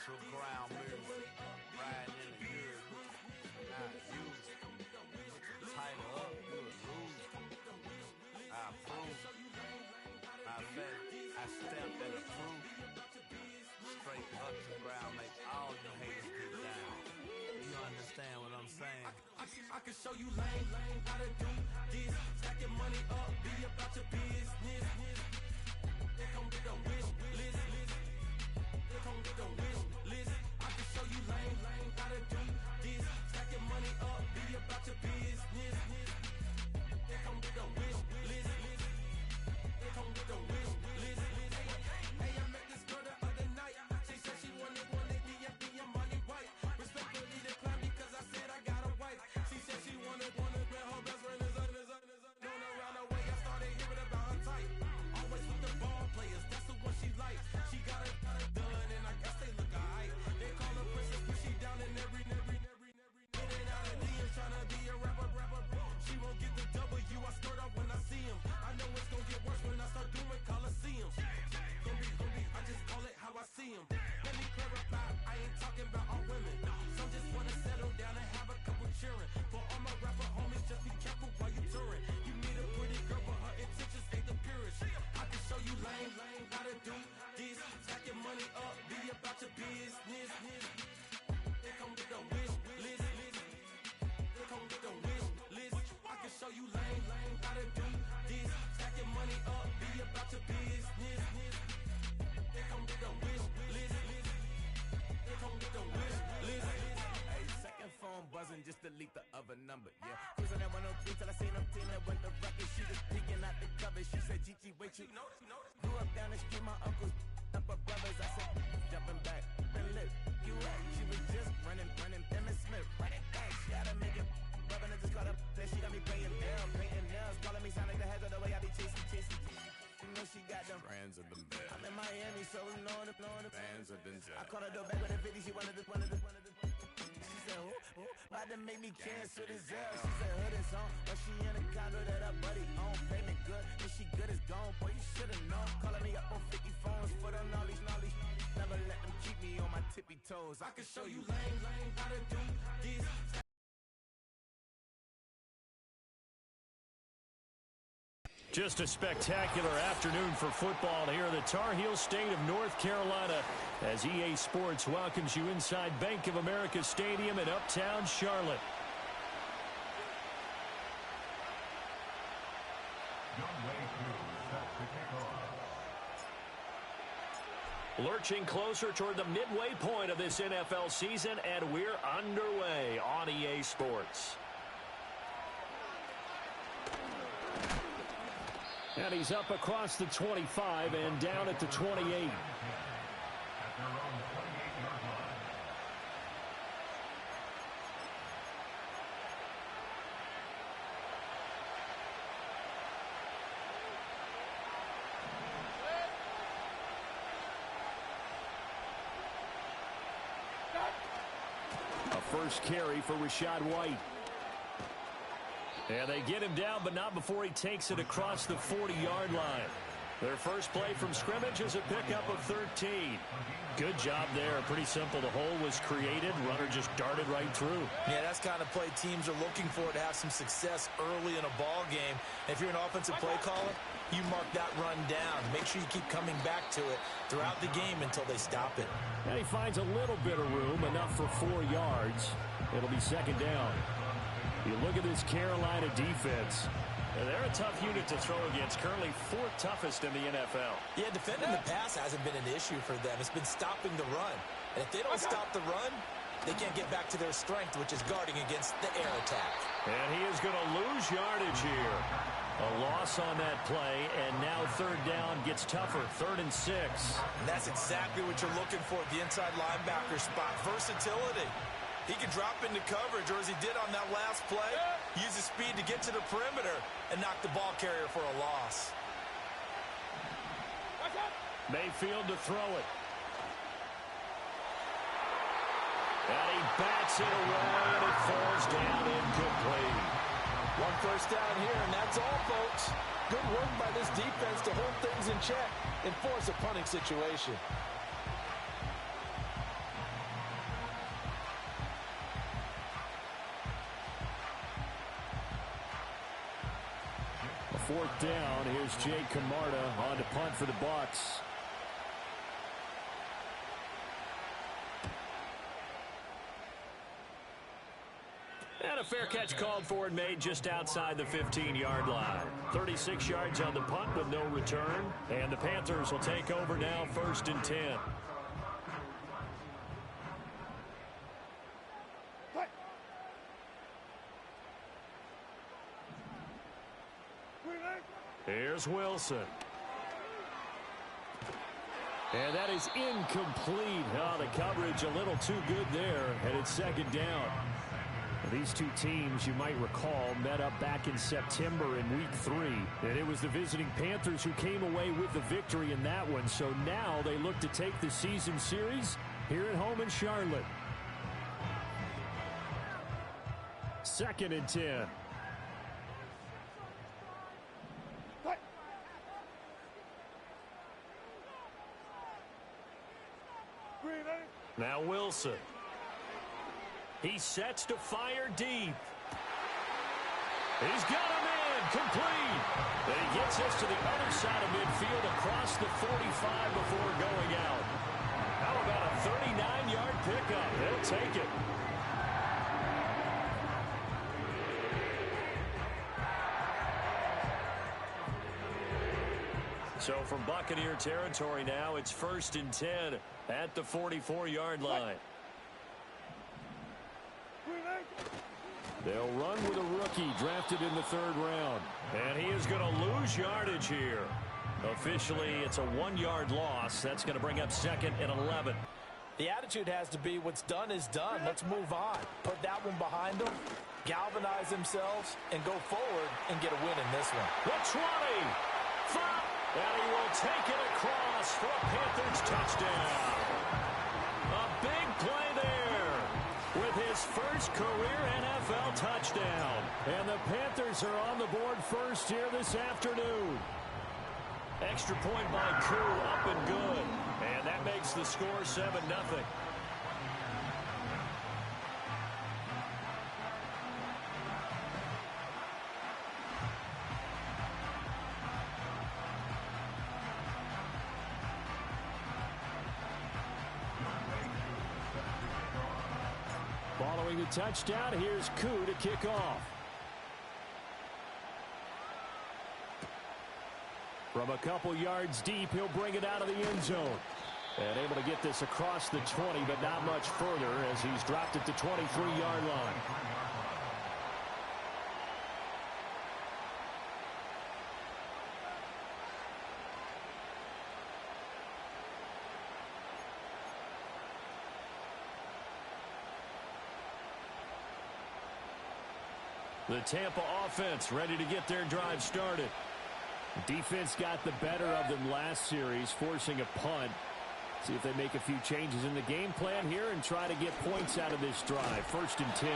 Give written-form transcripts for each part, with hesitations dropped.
natural ground music. Riding in the years, not used. Tighten up, you'll lose. I approve. I bet I step and approve. Straight up the ground, make all you haters get down. You understand what I'm saying? I can show you lame, how to do this. Stacking money up, be about your business. They come with a wish list. They come with a wish list. I can show you lame, how to do this. Stacking money up, be about your business. They come with a wish list. They come with a wish list. Hey, I met this girl the other night. She said she wanted DFB and money white. Respectfully declined because I said I got a wife. She said she wanted man, her best friend is known around the way. I started hearing about her type. Always with the ball players, that's the one she likes. She got it done, and I guess they look alright. They call her princess, but she down in every. In and out of DMs, tryna be a rapper. She won't get the W, I skirt off when I see him. I know it's gonna get worse when I start doing Coliseums. Gonna be, I just call it how I see him. Let me clarify, I ain't talking about all women. Some just wanna settle down and have a couple cheering. For all my rapper homies, just be careful while you touring. You meet a pretty girl, but her intentions ain't the purest. I can show you lame, how to do this. Stacking money up, be about your business. They come with a wish list. They come with a wish list. I can show you lame, how to do this. Stacking money up, be about your business. They come with a wish list. They come with a wish list. Hey, second phone buzzing, just delete the other number, yeah. Cruising at 103 till I seen them teaming with the record. She was peeking out the cover. She said, Gigi, wait, you grew up down the street, my uncles up her brothers. I said, jumping back, and lit, you at. She was just running, Emmett Smith, running back. She had to make it, rubbing it, just caught up. Then she got me playing down, painting nails, calling me Sonic the Hedgehog, the way I be chasing. You know she got them Friends of them bad. I'm in Miami, so we know the Fans of them I caught her door back with a 50, she wanted the. She said, who? About to make me cancel this L. She said, hood is on, but she in a condo that her buddy own. Payment good, and she good as gone. Boy, you should've known. Calling me up on 50 phones for the knowledge. Never let them keep me on my tippy toes. I can show you lame, how to do this. Just a spectacular afternoon for football here in the Tar Heel state of North Carolina as EA Sports welcomes you inside Bank of America Stadium in Uptown Charlotte. Lurching closer toward the midway point of this NFL season, and we're underway on EA Sports. And he's up across the 25 and down at the 28. A first carry for Rzsl White. And they get him down, but not before he takes it across the 40-yard line. Their first play from scrimmage is a pickup of 13. Good job there. Pretty simple. The hole was created. Runner just darted right through. Yeah, that's the kind of play teams are looking for to have some success early in a ball game. If you're an offensive play caller, you mark that run down. Make sure you keep coming back to it throughout the game until they stop it. And he finds a little bit of room, enough for 4 yards. It'll be second down. You look at this Carolina defense. They're a tough unit to throw against, currently 4th toughest in the NFL. Yeah, defending the pass hasn't been an issue for them. It's been stopping the run. And if they don't stop the run, they can't get back to their strength, which is guarding against the air attack. And he is going to lose yardage here. A loss on that play, and now third down gets tougher, 3rd and 6. And that's exactly what you're looking for at the inside linebacker spot, versatility. He can drop into coverage, or as he did on that last play, use his speed to get to the perimeter and knock the ball carrier for a loss. Mayfield to throw it. And he bats it away, and it falls down incomplete. 1 first down here, and that's all, folks. Good work by this defense to hold things in check and force a punting situation. 4th down. Here's Jay Camarda on to punt for the Bucs. And a fair catch called for and made just outside the 15-yard line. 36 yards on the punt with no return. And the Panthers will take over now, 1st and 10. Here's Wilson. And that is incomplete. Oh, the coverage a little too good there, and it's 2nd down. These two teams, you might recall, met up back in September in Week 3. And it was the visiting Panthers who came away with the victory in that one. So now they look to take the season series here at home in Charlotte. 2nd and 10. Now Wilson. He sets to fire deep. He's got a man complete. And he gets us to the other side of midfield across the 45 before going out. How about a 39-yard pickup? He'll take it. So from Buccaneer territory now, it's 1st and 10 at the 44-yard line. They'll run with a rookie drafted in the 3rd round. And he is going to lose yardage here. Officially, it's a 1-yard loss. That's going to bring up 2nd and 11. The attitude has to be what's done is done. Let's move on. Put that one behind them, galvanize themselves, and go forward and get a win in this one. The 20. And he will take it across for a Panthers touchdown. A big play there with his first career NFL touchdown. And the Panthers are on the board first here this afternoon. Extra point by Koo, up and good. And that makes the score 7-0. Following the touchdown, here's Koo to kick off. From a couple yards deep, he'll bring it out of the end zone. And able to get this across the 20, but not much further as he's dropped at the 23-yard line. The Tampa offense ready to get their drive started. Defense got the better of them last series, forcing a punt. See if they make a few changes in the game plan here and try to get points out of this drive. 1st and 10.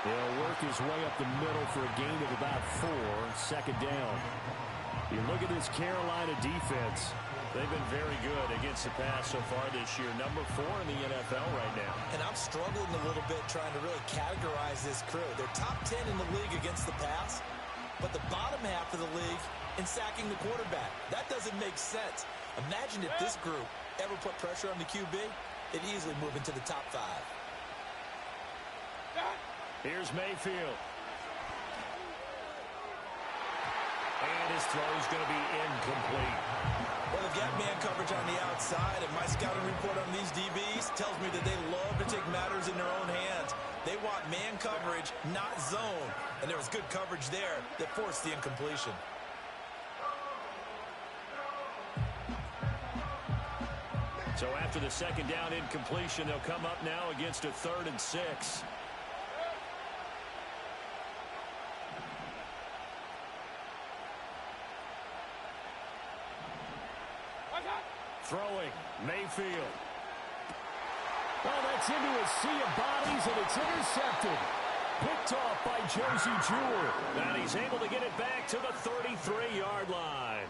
He'll work his way up the middle for a gain of about 4. 2nd down. You look at this Carolina defense. They've been very good against the pass so far this year. Number 4 in the NFL right now. And I'm struggling a little bit trying to really categorize this crew. They're top 10 in the league against the pass, but the bottom half of the league in sacking the quarterback. That doesn't make sense. Imagine if this group ever put pressure on the QB, it'd easily move into the top 5. Here's Mayfield. And his throw is going to be incomplete. Well, they've got man coverage on the outside, and my scouting report on these DBs tells me that they love to take matters in their own hands. They want man coverage, not zone. And there was good coverage there that forced the incompletion. So after the 2nd down incompletion, they'll come up now against a 3rd and 6. Throwing, Mayfield. Well, that's into a sea of bodies, and it's intercepted. Picked off by Josie Jewell. And he's able to get it back to the 33-yard line.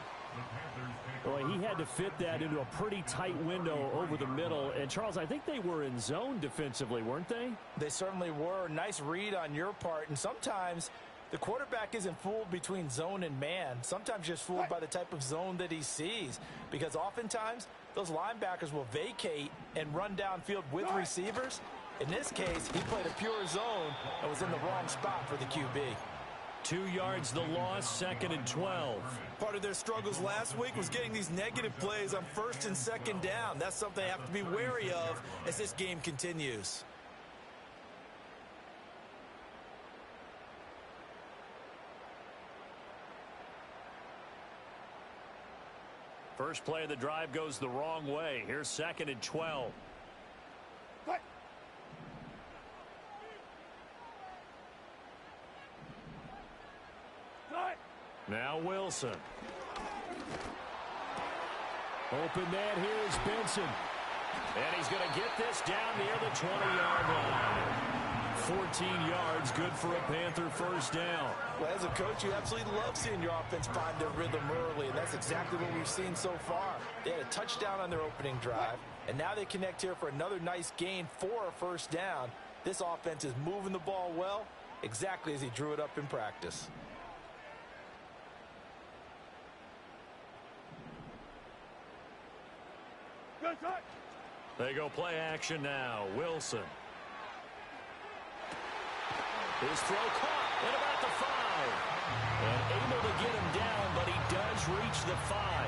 Boy, he had to fit that into a pretty tight window over the middle. And, Charles, I think they were in zone defensively, weren't they? They certainly were. Nice read on your part. And sometimes The quarterback isn't fooled between zone and man. Sometimes just fooled by the type of zone that he sees. Because oftentimes, those linebackers will vacate and run downfield with receivers. In this case, he played a pure zone and was in the wrong spot for the QB. 2 yards the loss, 2nd and 12. Part of their struggles last week was getting these negative plays on 1st and 2nd down. That's something they have to be wary of as this game continues. First play of the drive goes the wrong way. Here's 2nd and 12. Now Wilson. Open net, here's Benson. And he's going to get this down near the 20-yard line. 14 yards, good for a Panther first down. Well, as a coach, you absolutely love seeing your offense find their rhythm early, and that's exactly what we've seen so far. They had a touchdown on their opening drive, and now they connect here for another nice gain for a first down. This offense is moving the ball well, exactly as he drew it up in practice. They go play action now. Wilson. His throw caught at about the 5. And able to get him down, but he does reach the 5.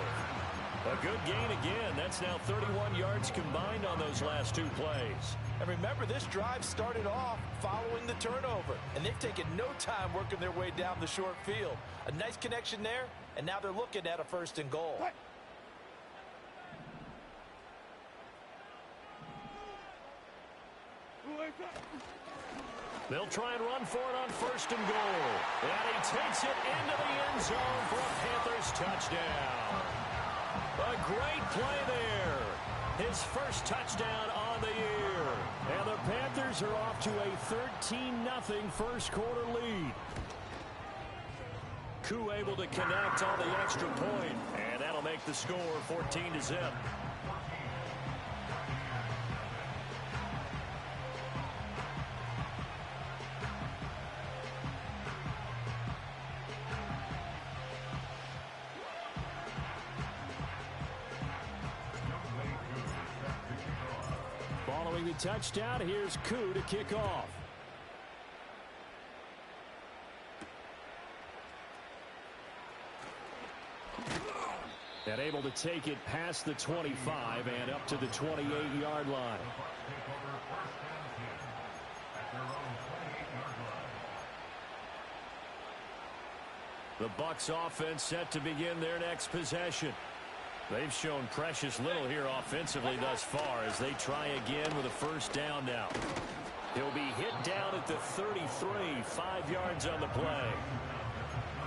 A good gain again. That's now 31 yards combined on those last 2 plays. And remember, this drive started off following the turnover. And they've taken no time working their way down the short field. A nice connection there, and now they're looking at a 1st and goal. They'll try and run for it on 1st and goal. And he takes it into the end zone for a Panthers touchdown. A great play there. His first touchdown on the year. And the Panthers are off to a 13-0 first quarter lead. Koo able to connect on the extra point. And that'll make the score 14-0. Following the touchdown, here's Koo to kick off. And able to take it past the 25 and up to the 28-yard line. The Bucs offense set to begin their next possession. They've shown precious little here offensively thus far as they try again with a first down now. He'll be hit down at the 33, 5 yards on the play.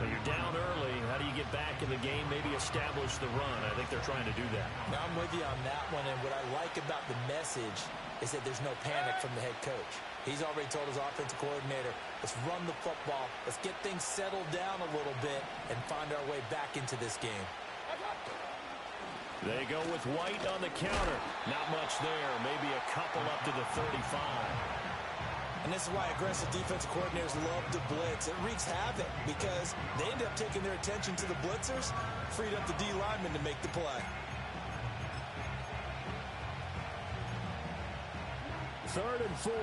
When you're down early, how do you get back in the game, maybe establish the run? I think they're trying to do that. Now, I'm with you on that one, and what I like about the message is that there's no panic from the head coach. He's already told his offensive coordinator, let's run the football, let's get things settled down a little bit and find our way back into this game. They go with White on the counter. Not much there. Maybe a couple up to the 35. And this is why aggressive defensive coordinators love to blitz. It wreaks havoc because they end up taking their attention to the blitzers, freed up the D lineman to make the play. Third and 4.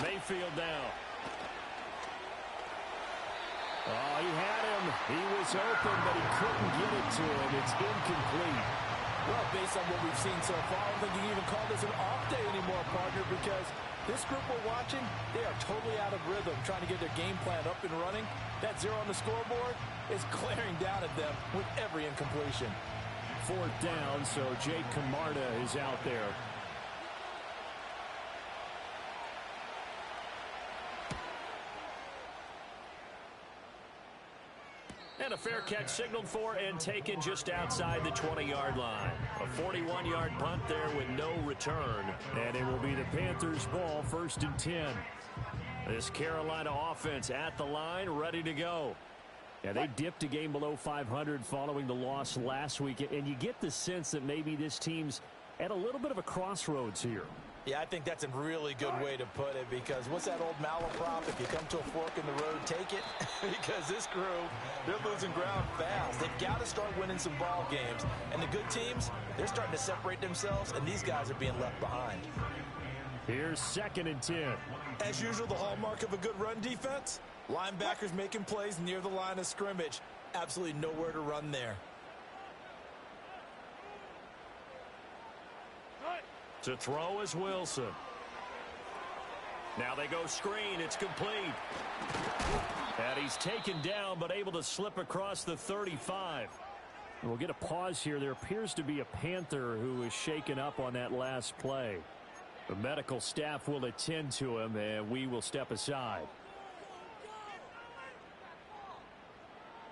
Mayfield down. Oh, he had him. He was open, but he couldn't get it to him. It's incomplete. Well, based on what we've seen so far, I don't think you can even call this an off day anymore, partner, because this group we're watching, they are totally out of rhythm, trying to get their game plan up and running. That 0 on the scoreboard is glaring down at them with every incompletion. 4th down, so Jake Camarda is out there. And a fair catch signaled for and taken just outside the 20-yard line. A 41-yard punt there with no return. And it will be the Panthers' ball, 1st and 10. This Carolina offense at the line, ready to go. Yeah, they dipped a game below 500 following the loss last week. And you get the sense that maybe this team's at a little bit of a crossroads here. Yeah, I think that's a really good way to put it, because what's that old malaprop? If you come to a fork in the road, take it. Because this crew, they're losing ground fast. They've got to start winning some ball games. And the good teams, they're starting to separate themselves, and these guys are being left behind. Here's 2nd and 10. As usual, the hallmark of a good run defense, linebackers making plays near the line of scrimmage. Absolutely nowhere to run there. To throw is Wilson. Now they go screen. It's complete. And he's taken down, but able to slip across the 35. We'll get a pause here. There appears to be a Panther who is shaken up on that last play. The medical staff will attend to him, and we will step aside.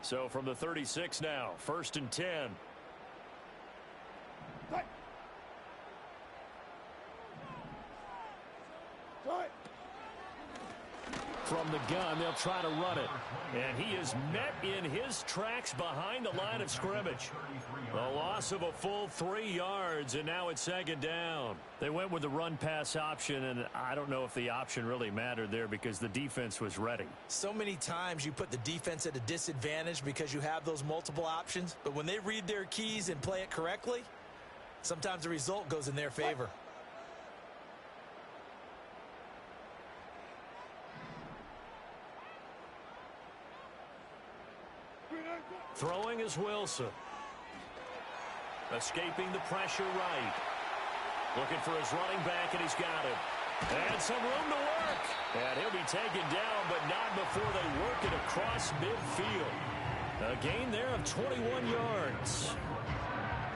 So from the 36 now, 1st and 10. From the gun, they'll try to run it. And he is met in his tracks behind the line of scrimmage. A loss of a full 3 yards, and now it's 2nd down. They went with the run-pass option, and I don't know if the option really mattered there because the defense was ready. So many times you put the defense at a disadvantage because you have those multiple options, but when they read their keys and play it correctly, sometimes the result goes in their favor. Throwing is Wilson. Escaping the pressure right. Looking for his running back, and he's got it. And some room to work. And he'll be taken down, but not before they work it across midfield. A gain there of 21 yards.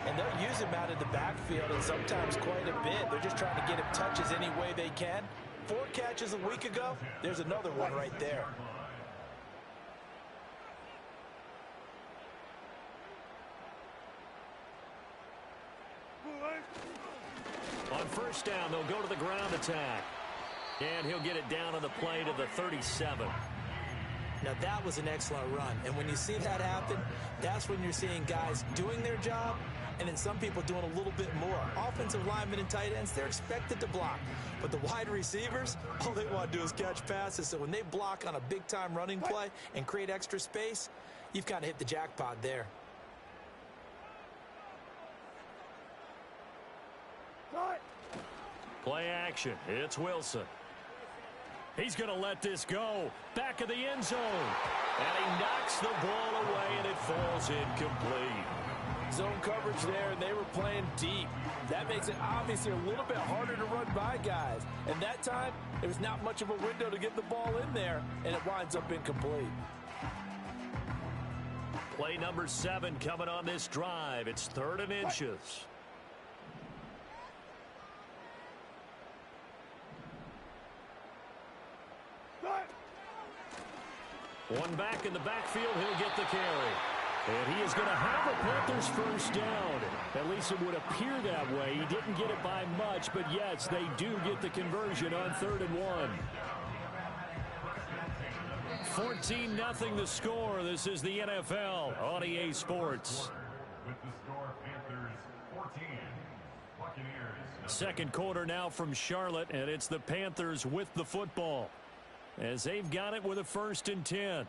And they'll use him out of the backfield, and sometimes quite a bit. They're just trying to get him touches any way they can. 4 catches a week ago. There's another one right there. On 1st down, they'll go to the ground attack. And he'll get it down on the play to the 37. Now that was an excellent run. And when you see that happen, that's when you're seeing guys doing their job and then some people doing a little bit more. Offensive linemen and tight ends, they're expected to block. But the wide receivers, all they want to do is catch passes. So when they block on a big-time running play and create extra space, you've kind of hit the jackpot there. Play action. It's Wilson. He's going to let this go. Back of the end zone. And he knocks the ball away, and it falls incomplete. Zone coverage there, and they were playing deep. That makes it obviously a little bit harder to run by guys. And that time, there was not much of a window to get the ball in there, and it winds up incomplete. Play number 7 coming on this drive. It's 3rd and inches. One back in the backfield, he'll get the carry. And he is going to have a Panthers 1st down. At least it would appear that way. He didn't get it by much, but yes, they do get the conversion on 3rd and 1. 14-0 the score. This is the NFL on EA Sports. With the score, Panthers 14, Buccaneers. 2nd quarter now from Charlotte, and it's the Panthers with the football, as they've got it with a 1st and 10.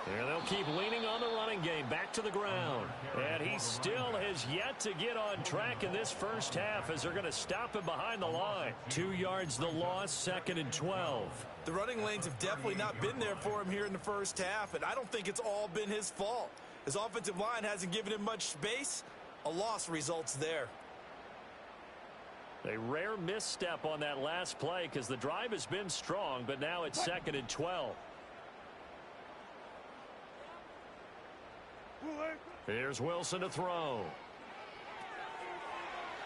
And they'll keep leaning on the running game, back to the ground. And he still has yet to get on track in this first half as they're going to stop him behind the line. 2 yards the loss, 2nd and 12. The running lanes have definitely not been there for him here in the first half, and I don't think it's all been his fault. His offensive line hasn't given him much space. A loss results there. A rare misstep on that last play because the drive has been strong, but now it's 2nd and 12. Here's Wilson to throw.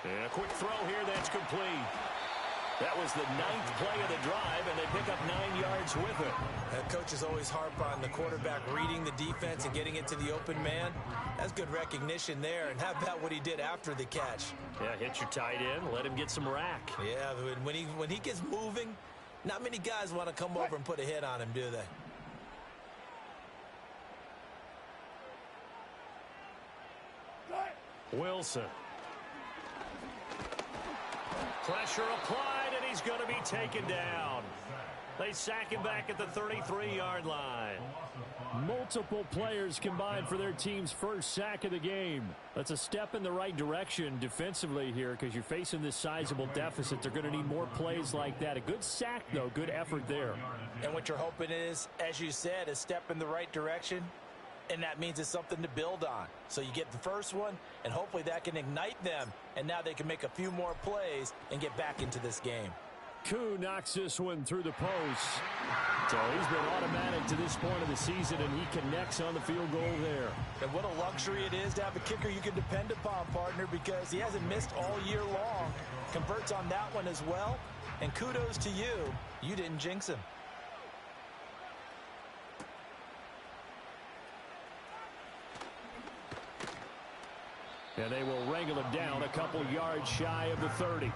And a quick throw here that's complete. That was the 9th play of the drive, and they pick up 9 yards with it. Coaches always harp on the quarterback reading the defense and getting it to the open man. That's good recognition there. And how about what he did after the catch? Yeah, hit your tight end, let him get some rack. Yeah, when he gets moving, not many guys want to come over and put a hit on him, do they? Wilson. Pressure applied, and he's going to be taken down. They sack him back at the 33-yard line. Multiple players combined for their team's first sack of the game. That's a step in the right direction defensively here because you're facing this sizable deficit. They're going to need more plays like that. A good sack, though. Good effort there. And what you're hoping is, as you said, a step in the right direction. And that means it's something to build on. So you get the first one, and hopefully that can ignite them. And now they can make a few more plays and get back into this game. Koo knocks this one through the post. So he's been automatic to this point of the season, and he connects on the field goal there. And what a luxury it is to have a kicker you can depend upon, partner, because he hasn't missed all year long. Converts on that one as well. And kudos to you. You didn't jinx him. And they will wrangle him down a couple yards shy of the 30.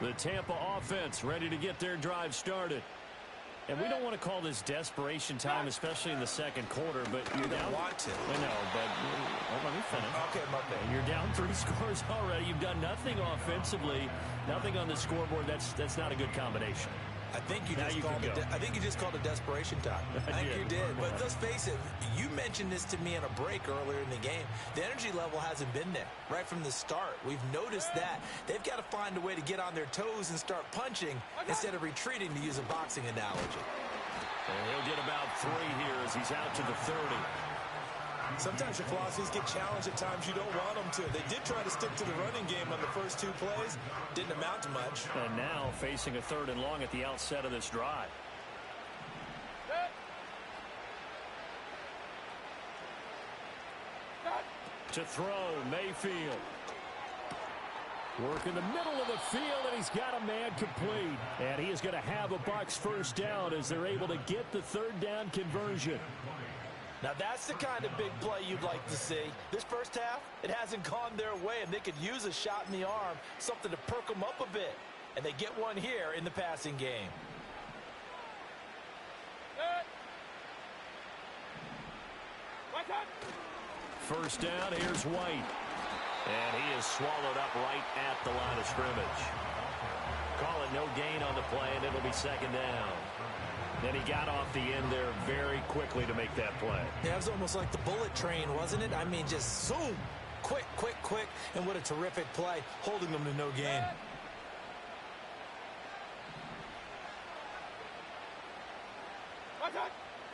The Tampa offense ready to get their drive started. And we don't want to call this desperation time, especially in the second quarter, but you don't want to. I know, but let me finish. Okay, my bad. You're down 3 scores already. You've done nothing offensively, nothing on the scoreboard. That's not a good combination. I think you just called it desperation time. I think you did. But let's face it, you mentioned this to me in a break earlier in the game. The energy level hasn't been there right from the start. We've noticed that. They've got to find a way to get on their toes and start punching instead of retreating, to use a boxing analogy. And he'll get about 3 here as he's out to the 30. Sometimes your philosophies get challenged at times you don't want them to. They did try to stick to the running game on the first 2 plays. Didn't amount to much. And now facing a 3rd and long at the outset of this drive. To throw, Mayfield. Work in the middle of the field, and he's got a man complete. And he is going to have a Bucs first down as they're able to get the 3rd down conversion. Now that's the kind of big play you'd like to see. This first half, it hasn't gone their way, and they could use a shot in the arm, something to perk them up a bit. And they get one here in the passing game. First down, here's White. And he is swallowed up right at the line of scrimmage. Call it no gain on the play, and it'll be 2nd down. Then he got off the end there very quickly to make that play. Yeah, it was almost like the bullet train, wasn't it? I mean, just zoom. Quick, quick, quick. And what a terrific play, holding them to no gain.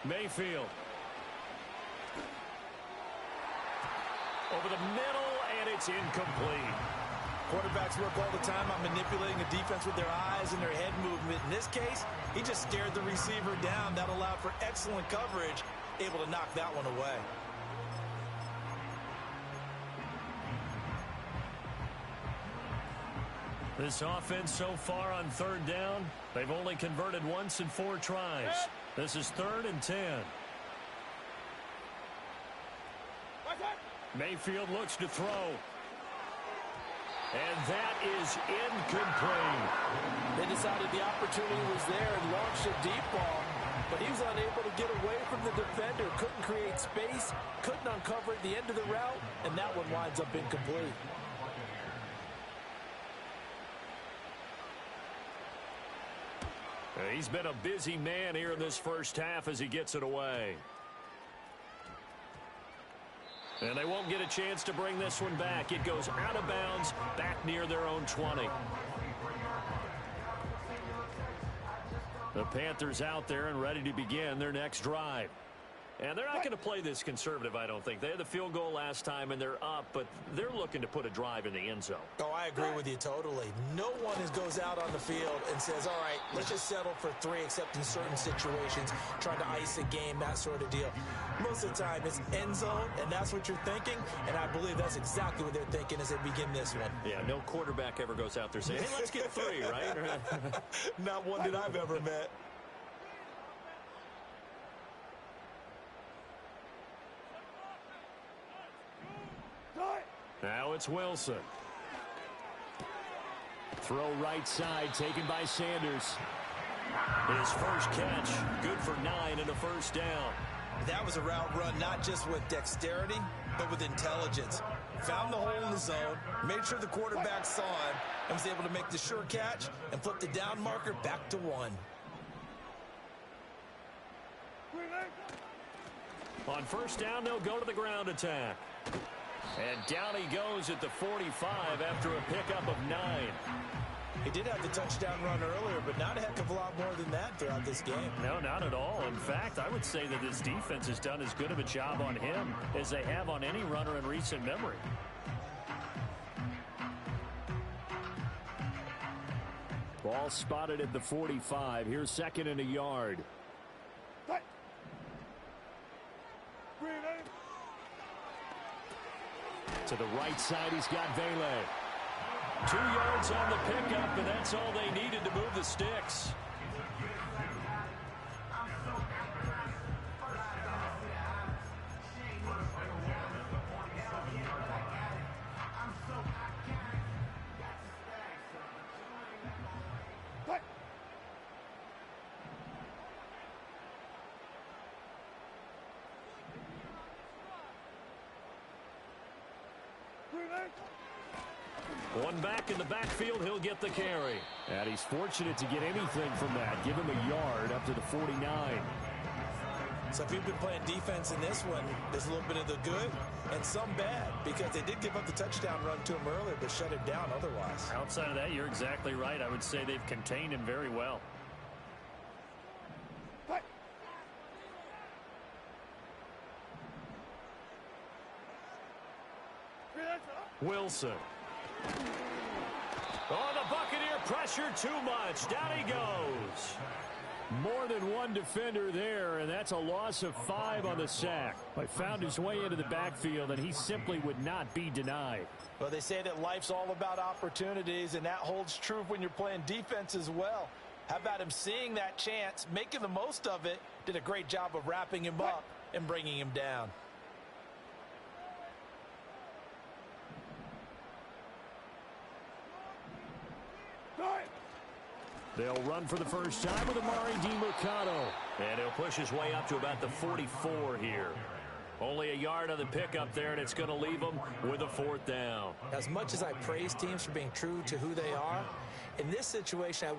Mayfield. Over the middle, and it's incomplete. Quarterbacks work all the time on manipulating a defense with their eyes and their head movement. In this case, he just stared the receiver down. That allowed for excellent coverage, able to knock that one away. This offense so far on 3rd down, they've only converted once in 4 tries. This is 3rd and 10. Mayfield looks to throw. And that is incomplete. They decided the opportunity was there and launched a deep ball, but he was unable to get away from the defender. Couldn't create space, couldn't uncover at the end of the route, and that one winds up incomplete. He's been a busy man here in this first half as he gets it away. And they won't get a chance to bring this one back. It goes out of bounds, back near their own 20. The Panthers out there and ready to begin their next drive. And they're not going to play this conservative, I don't think. They had the field goal last time, and they're up, but they're looking to put a drive in the end zone. Oh, I agree with you totally. No one goes out on the field and says, all right, let's just settle for 3, except in certain situations, trying to ice a game, that sort of deal. Most of the time, it's end zone, and that's what you're thinking, and I believe that's exactly what they're thinking as they begin this one. Yeah, no quarterback ever goes out there saying, hey, let's get 3, right? Not one that I've ever met. Now it's Wilson. Throw right side taken by Sanders. His first catch, good for 9 and a first down. That was a route run not just with dexterity, but with intelligence. Found the hole in the zone, made sure the quarterback saw him, and was able to make the sure catch and flip the down marker back to 1. On first down, they'll go to the ground attack. And down he goes at the 45 after a pickup of 9. He did have the touchdown run earlier, but not a heck of a lot more than that throughout this game. No, not at all. In fact, I would say that this defense has done as good of a job on him as they have on any runner in recent memory. Ball spotted at the 45. Here's 2nd and a yard. To the right side, he's got Vele. 2 yards on the pickup, and that's all they needed to move the sticks. One back in the backfield, he'll get the carry. And he's fortunate to get anything from that. Give him a yard up to the 49. So if you've been playing defense in this one, there's a little bit of the good and some bad, because they did give up the touchdown run to him earlier, but shut it down otherwise. Outside of that, you're exactly right. I would say they've contained him very well. Wilson. Oh, the Buccaneer pressure too much. Down he goes. More than one defender there, and that's a loss of 5 on the sack. But found his way into the backfield, and he simply would not be denied. Well, they say that life's all about opportunities, and that holds true when you're playing defense as well. How about him seeing that chance, making the most of it, did a great job of wrapping him up and bringing him down. They'll run for the first time with Amari DiMercato. And he'll push his way up to about the 44 here. Only a yard on the pickup there, and it's going to leave them with a 4th down. As much as I praise teams for being true to who they are, in this situation,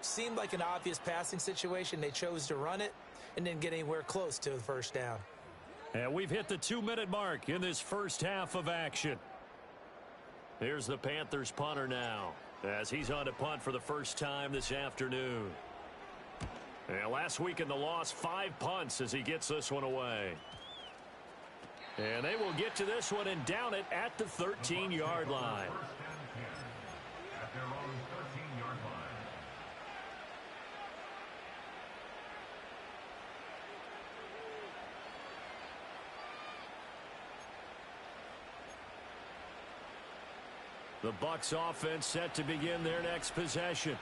seemed like an obvious passing situation. They chose to run it and didn't get anywhere close to the first down. And we've hit the 2-minute mark in this first half of action. Here's the Panthers punter now, as he's on to punt for the first time this afternoon. And last week in the loss, 5 punts as he gets this one away. And they will get to this one and down it at the 13-yard line. At their own 13-yard line. The Bucs offense set to begin their next possession.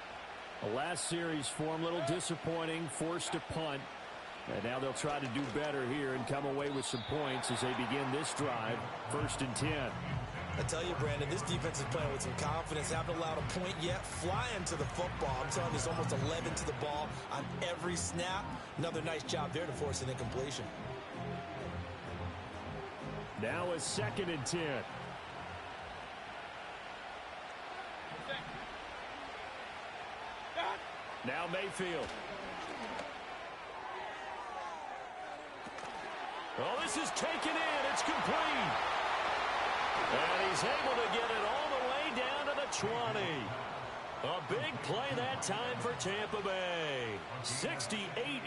The last series for them, a little disappointing, forced to punt. And now they'll try to do better here and come away with some points as they begin this drive, 1st and 10. I tell you, Brandon, this defense is playing with some confidence. Haven't allowed a point yet. Flying to the football. I'm telling you, there's almost 11 to the ball on every snap. Another nice job there to force an incompletion. Now a 2nd and 10. Now Mayfield. Oh, this is taken in. It's complete. And he's able to get it all the way down to the 20. A big play that time for Tampa Bay. 68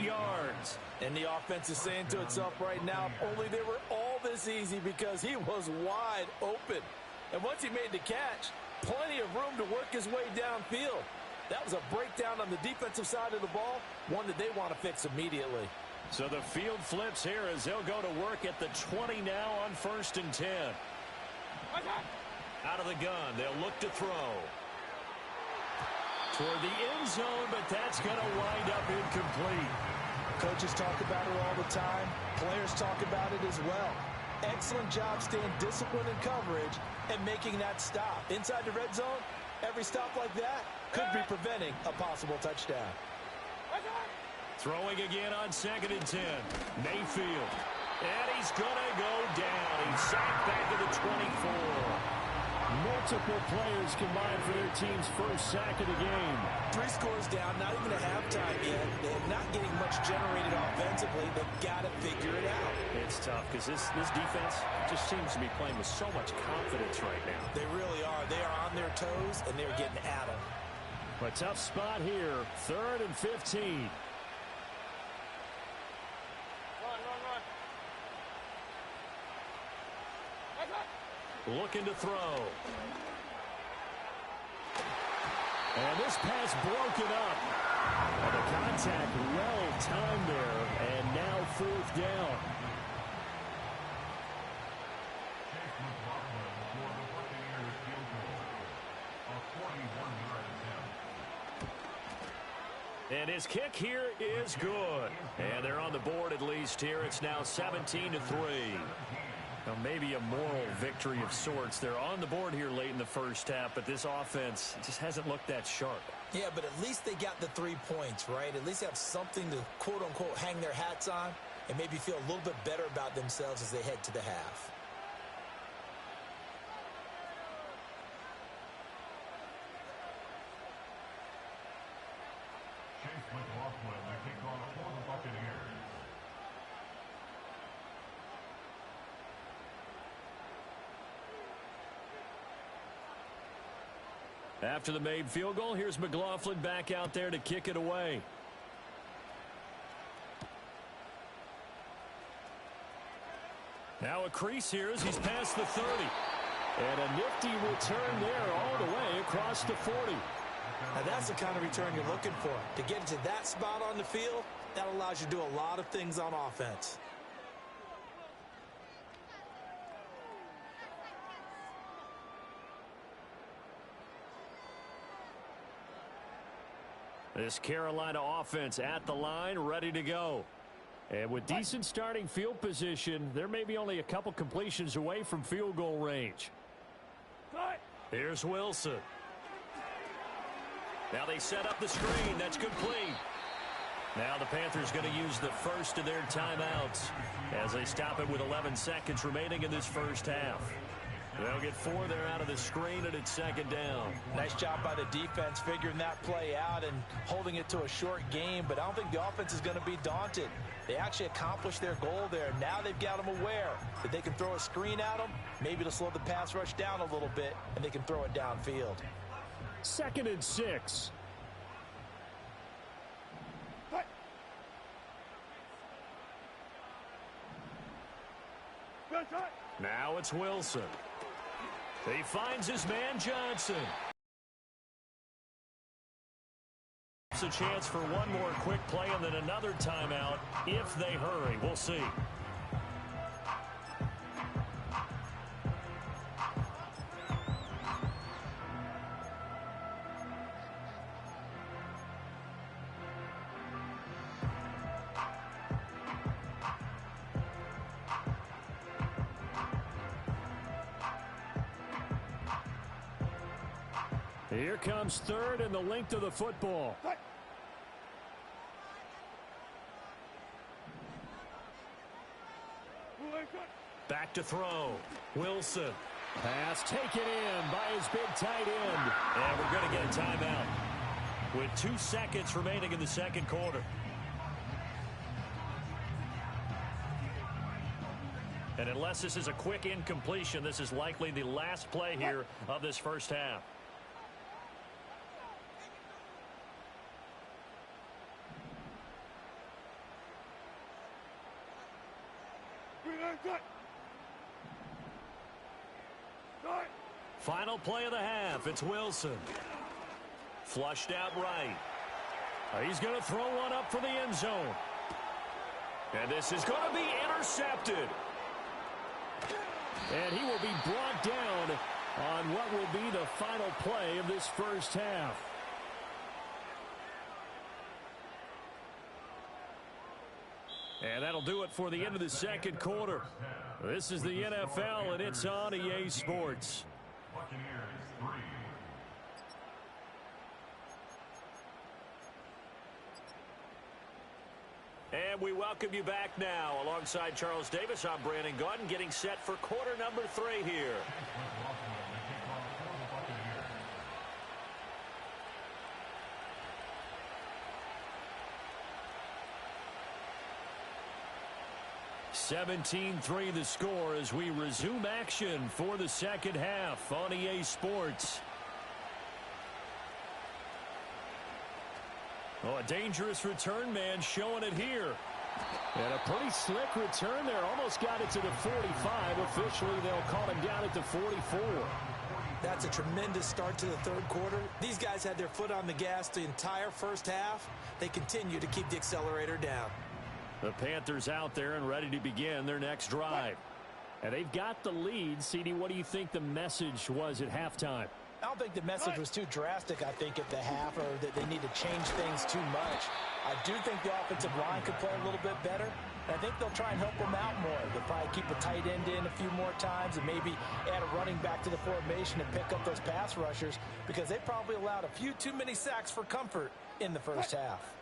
yards. And the offense is saying to itself right now, only they were all this easy because he was wide open. And once he made the catch, plenty of room to work his way downfield. That was a breakdown on the defensive side of the ball, one that they want to fix immediately. So the field flips here as they'll go to work at the 20 now on 1st and 10. Out of the gun, they'll look to throw. Toward the end zone, but that's going to wind up incomplete. Coaches talk about it all the time. Players talk about it as well. Excellent job staying disciplined in coverage and making that stop. Inside the red zone, every stop like that could be preventing a possible touchdown. Throwing again on 2nd and 10. Mayfield. And he's going to go down. He's sacked back to the 24. Multiple players combined for their team's first sack of the game. 3 scores down, not even at halftime yet. They're not getting much generated offensively. They've got to figure it out. It's tough because this defense just seems to be playing with so much confidence right now. They really are. They are on their toes, and they're getting at them. A tough spot here. 3rd and 15. Looking to throw. And this pass broken up. And the contact well timed there. And now 4th down. And his kick here is good. And they're on the board at least here. It's now 17-3. Now maybe a moral victory of sorts. They're on the board here late in the first half, but this offense just hasn't looked that sharp. Yeah, but at least they got the 3 points, right? At least have something to, quote-unquote, hang their hats on and maybe feel a little bit better about themselves as they head to the half. After the made field goal, here's McLaughlin back out there to kick it away. Now a crease here as he's past the 30. And a nifty return there all the way across the 40. Now that's the kind of return you're looking for. To get into that spot on the field, that allows you to do a lot of things on offense. This Carolina offense at the line, ready to go. And with decent starting field position, there may be only a couple completions away from field goal range. Here's Wilson. Now they set up the screen. That's complete. Now the Panthers going to use the first of their timeouts as they stop it with 11 seconds remaining in this first half. They'll get 4 there out of the screen, and it's 2nd down. Nice job by the defense figuring that play out and holding it to a short game, but I don't think the offense is going to be daunted. They actually accomplished their goal there. Now they've got them aware that they can throw a screen at them, maybe to slow the pass rush down a little bit, and they can throw it downfield. 2nd and 6. Now it's Wilson. He finds his man Johnson. It's a chance for one more quick play and then another timeout if they hurry. We'll see. Here comes 3rd and the length of the football. Back to throw. Wilson. Pass taken in by his big tight end. And we're going to get a timeout with 2 seconds remaining in the second quarter. And unless this is a quick incompletion, this is likely the last play here of this first half. Final play of the half. It's Wilson. Flushed out right. He's going to throw one up for the end zone. And this is going to be intercepted. And he will be brought down on what will be the final play of this first half. And that'll do it for the end of the second quarter. This is the NFL, and it's on EA Sports. And we welcome you back now. Alongside Charles Davis, I'm Brandon Gaudin, getting set for quarter number 3 here. (17-3) the score as we resume action for the second half on EA Sports. Oh, a dangerous return man showing it here. And a pretty slick return there. Almost got it to the 45. Officially, they'll call him down at the 44. That's a tremendous start to the third quarter. These guys had their foot on the gas the entire first half. They continue to keep the accelerator down. The Panthers out there and ready to begin their next drive. And they've got the lead. CD, what do you think the message was at halftime? I don't think the message was too drastic, I think, at the half, or that they need to change things too much. I do think the offensive line could play a little bit better. And I think they'll try and help them out more. They'll probably keep a tight end in a few more times and maybe add a running back to the formation and pick up those pass rushers, because they probably allowed a few too many sacks for comfort in the first half.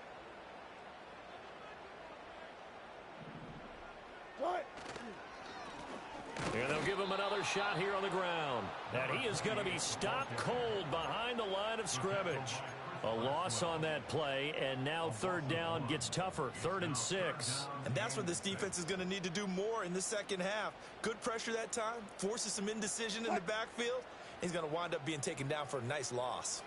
And they'll give him another shot here on the ground. And he is going to be stopped cold behind the line of scrimmage. A loss on that play, and now third down gets tougher. 3rd and 6. And that's what this defense is going to need to do more in the second half. Good pressure that time, forces some indecision in the backfield. He's going to wind up being taken down for a nice loss.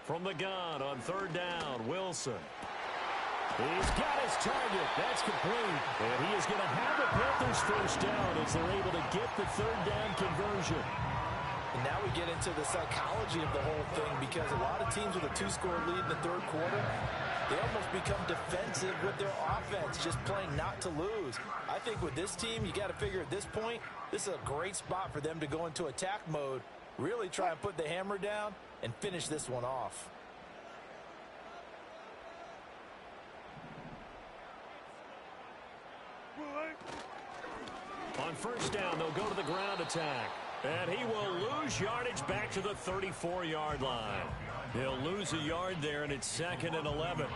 From the gun on 3rd down, Wilson. He's got his target. That's complete. And he is going to have the Panthers first down as they're able to get the 3rd down conversion. And now we get into the psychology of the whole thing, because a lot of teams with a 2-score lead in the third quarter, they almost become defensive with their offense, just playing not to lose. I think with this team, you got to figure at this point, this is a great spot for them to go into attack mode, really try and put the hammer down and finish this one off. On first down, they'll go to the ground attack. And he will lose yardage back to the 34-yard line. He'll lose a yard there, and it's 2nd and 11.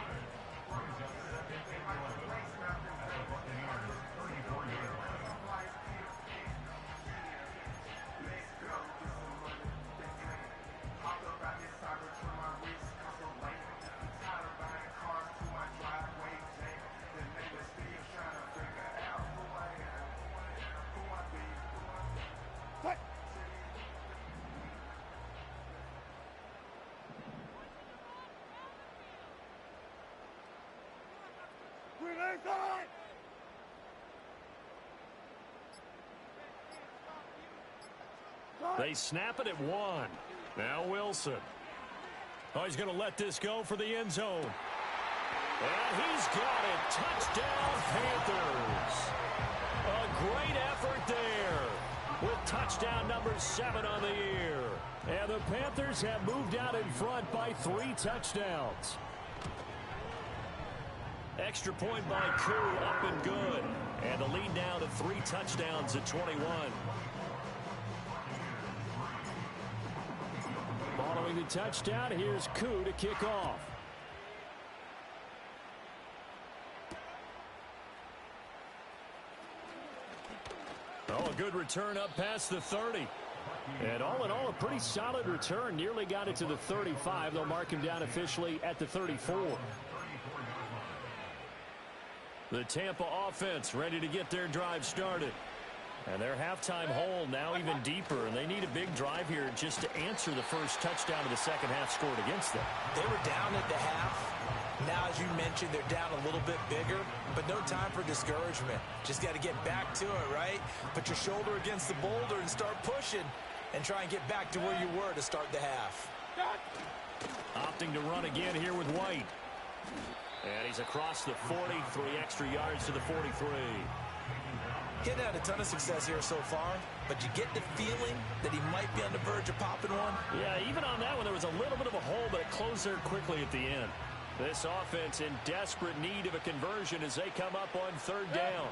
They snap it at 1. Now Wilson. Oh, he's going to let this go for the end zone. And he's got it. Touchdown, Panthers. A great effort there with touchdown number 7 on the year. And the Panthers have moved out in front by 3 touchdowns. Extra point by Koo, up and good. And the lead now to 3 touchdowns at 21. Following the touchdown, here's Koo to kick off. Oh, a good return up past the 30. And all in all, a pretty solid return. Nearly got it to the 35. They'll mark him down officially at the 34. The Tampa offense ready to get their drive started. And their halftime hole now even deeper, and they need a big drive here just to answer the first touchdown of the second half scored against them. They were down at the half. Now, as you mentioned, they're down a little bit bigger, but no time for discouragement. Just got to get back to it, right? Put your shoulder against the boulder and start pushing and try and get back to where you were to start the half. Opting to run again here with White. And he's across the 40, 3 extra yards to the 43. He's had a ton of success here so far, but you get the feeling that he might be on the verge of popping one. Yeah, even on that one, there was a little bit of a hole, but it closed there quickly at the end. This offense in desperate need of a conversion as they come up on third down.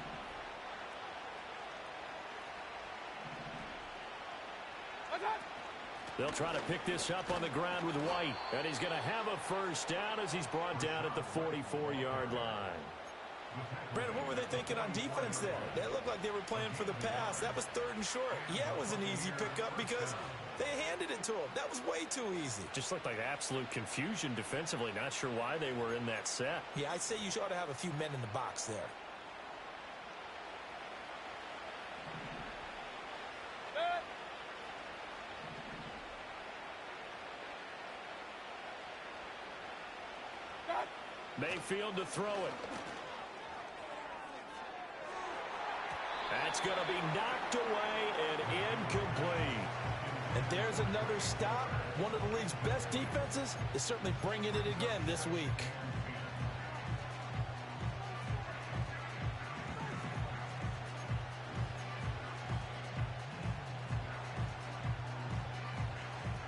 They'll try to pick this up on the ground with White, and he's going to have a first down as he's brought down at the 44-yard line. Brandon, what were they thinking on defense there? They looked like they were playing for the pass. That was 3rd and short. Yeah, it was an easy pickup because they handed it to him. That was way too easy. Just looked like absolute confusion defensively. Not sure why they were in that set. Yeah, I'd say you ought to have a few men in the box there. Mayfield to throw it. That's going to be knocked away and incomplete. And there's another stop. One of the league's best defenses is certainly bringing it again this week.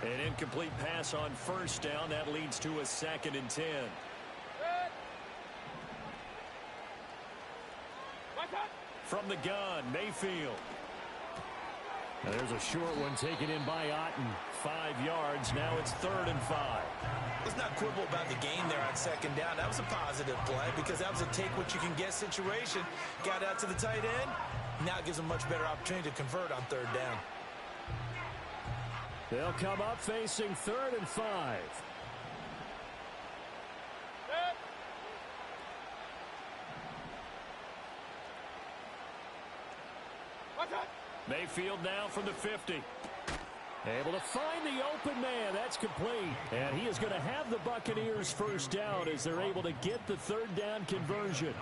An incomplete pass on first down. That leads to a 2nd and 10. From the gun, Mayfield. And there's a short one taken in by Otten. 5 yards. Now it's 3rd and 5. Let's not quibble about the gain there on 2nd down. That was a positive play because that was a take-what-you-can-get situation. Got out to the tight end. Now it gives them a much better opportunity to convert on 3rd down. They'll come up facing 3rd and 5. Mayfield now from the 50. Able to find the open man. That's complete. And he is going to have the Buccaneers first down as they're able to get the 3rd down conversion.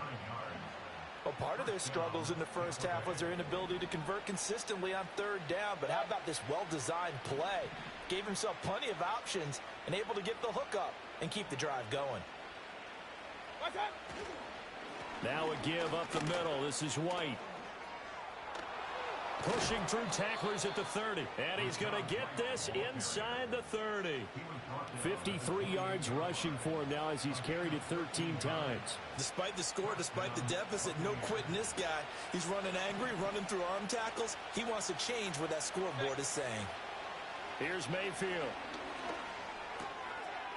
Well, part of their struggles in the first half was their inability to convert consistently on 3rd down. But how about this well-designed play? Gave himself plenty of options and able to get the hook up and keep the drive going. Now a give up the middle. This is White. Pushing through tacklers at the 30. And he's going to get this inside the 30. 53 yards rushing for him now as he's carried it 13 times. Despite the score, despite the deficit, no quitting this guy. He's running angry, running through arm tackles. He wants to change what that scoreboard is saying. Here's Mayfield.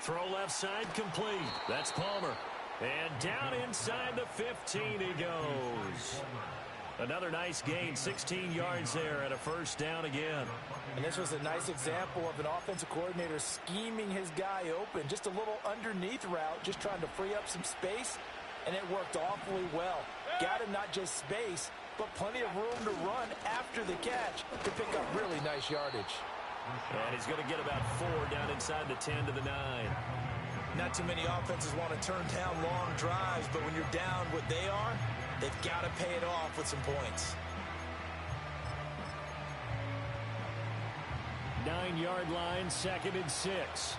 Throw left side complete. That's Palmer. And down inside the 15 he goes. Another nice gain, 16 yards there and a first down again. And this was a nice example of an offensive coordinator scheming his guy open. Just a little underneath route, just trying to free up some space, and it worked awfully well. Got him not just space, but plenty of room to run after the catch to pick up really nice yardage. And he's going to get about 4 down inside the 10 to the 9. Not too many offenses want to turn down long drives, but when you're down what they are, they've got to pay it off with some points. 9-yard line, 2nd and 6.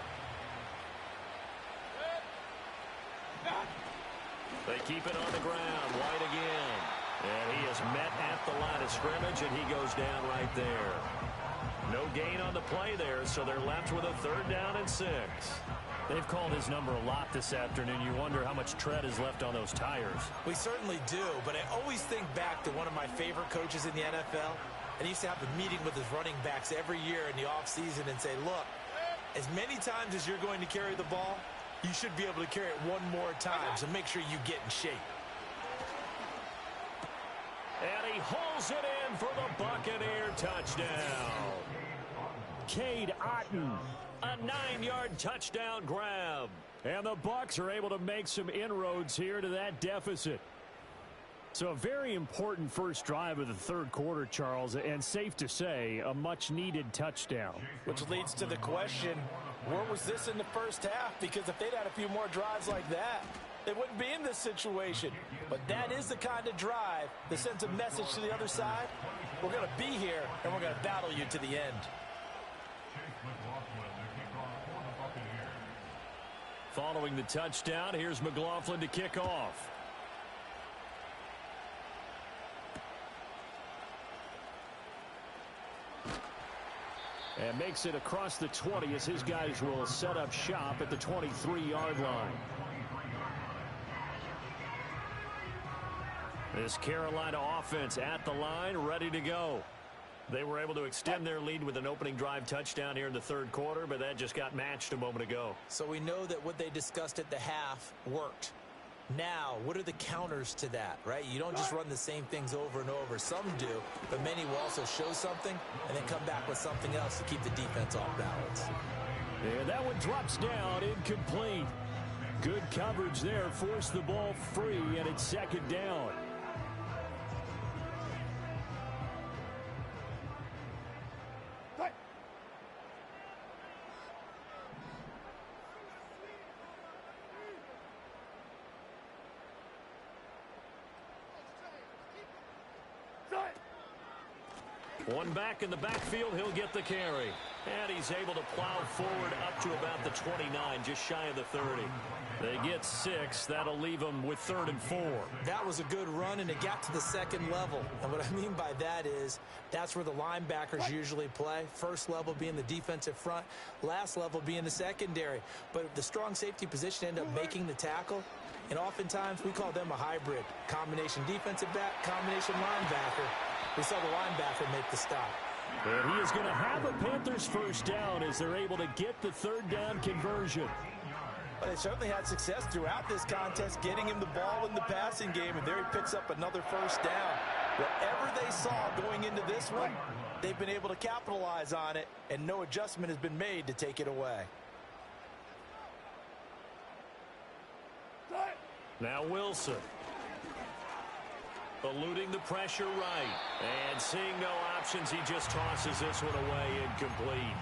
They keep it on the ground. White again. And he is met at the line of scrimmage, and he goes down right there. No gain on the play there, so they're left with a 3rd down and 6. They've called his number a lot this afternoon. You wonder how much tread is left on those tires. We certainly do, but I always think back to one of my favorite coaches in the NFL. And he used to have a meeting with his running backs every year in the offseason and say, look, as many times as you're going to carry the ball, you should be able to carry it one more time, so make sure you get in shape. And he hauls it in for the Buccaneer touchdown. Cade Otton, a 9-yard touchdown grab. And the Bucs are able to make some inroads here to that deficit. So a very important first drive of the third quarter, Charles, and safe to say, a much-needed touchdown. Which leads to the question, where was this in the first half? Because if they'd had a few more drives like that, they wouldn't be in this situation. But that is the kind of drive that sends a message to the other side. We're going to be here, and we're going to battle you to the end. Following the touchdown, here's McLaughlin to kick off. And makes it across the 20 as his guys will set up shop at the 23-yard line. This Carolina offense at the line, ready to go. They were able to extend their lead with an opening drive touchdown here in the third quarter, but that just got matched a moment ago. So we know that what they discussed at the half worked. Now, what are the counters to that, right? You don't just run the same things over and over. Some do, but many will also show something and then come back with something else to keep the defense off balance. And that one drops down, incomplete. Good coverage there, forced the ball free, and it's second down. One back in the backfield, he'll get the carry. And he's able to plow forward up to about the 29, just shy of the 30. They get 6. That'll leave them with 3rd and 4. That was a good run, and it got to the second level. And what I mean by that is that's where the linebackers usually play. First level being the defensive front, last level being the secondary. But if the strong safety position end up making the tackle, and oftentimes we call them a hybrid. Combination defensive back, combination linebacker. We saw the linebacker make the stop. And he is going to have a Panthers first down as they're able to get the third down conversion. Well, they certainly had success throughout this contest, getting him the ball in the passing game, and there he picks up another first down. Whatever they saw going into this one, they've been able to capitalize on it, and no adjustment has been made to take it away. Now Wilson. Eluding the pressure right. And seeing no options, he just tosses this one away, incomplete.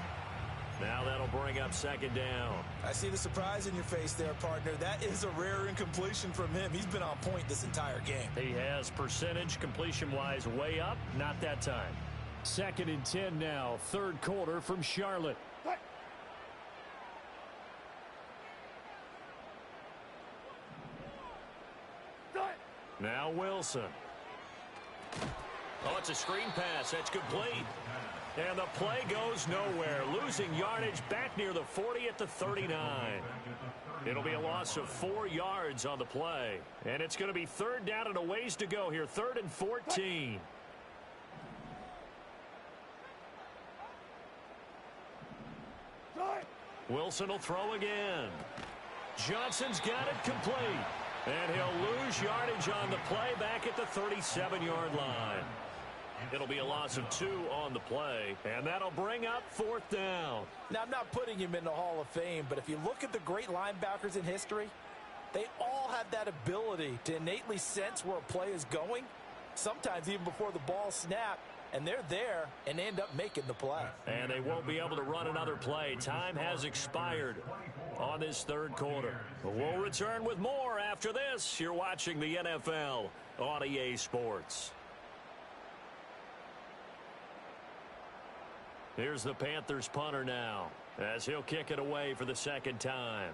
Now that'll bring up second down. I see the surprise in your face there, partner. That is a rare incompletion from him. He's been on point this entire game. He has percentage completion-wise way up. Not that time. 2nd and 10 now. Third quarter from Charlotte. Now Wilson. Oh, it's a screen pass. That's complete. And the play goes nowhere. Losing yardage back near the 40 at the 39. It'll be a loss of 4 yards on the play. And it's going to be third down and a ways to go here. 3rd and 14. Wilson will throw again. Johnson's got it complete. And he'll lose yardage on the play back at the 37-yard line. It'll be a loss of 2 on the play, and that'll bring up 4th down. Now, I'm not putting him in the Hall of Fame, but if you look at the great linebackers in history, they all have that ability to innately sense where a play is going, sometimes even before the ball snapped, and they're there and end up making the play. And they won't be able to run another play. Time has expired on this third quarter. We'll return with more after this. You're watching the NFL on EA Sports. Here's the Panthers punter now as he'll kick it away for the second time.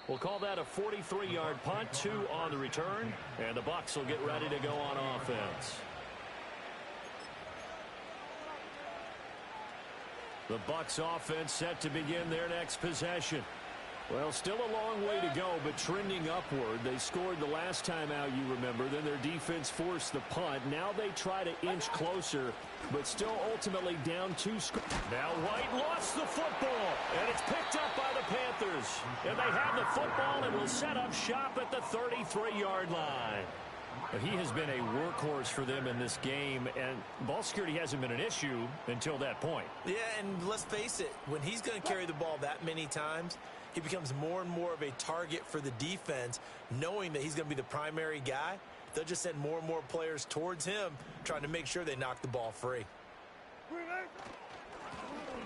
We'll call that a 43-yard punt, 2 on the return, and the Bucs will get ready to go on offense. The Bucs offense set to begin their next possession. Well, still a long way to go, but trending upward. They scored the last time out, you remember. Then their defense forced the punt. Now they try to inch closer, but still ultimately down 2 scores. Now White lost the football, and it's picked up by the Panthers. And they have the football and will set up shop at the 33-yard line. He has been a workhorse for them in this game, and ball security hasn't been an issue until that point. Yeah, and let's face it, when he's going to carry the ball that many times, he becomes more and more of a target for the defense, knowing that he's going to be the primary guy. They'll just send more and more players towards him, trying to make sure they knock the ball free.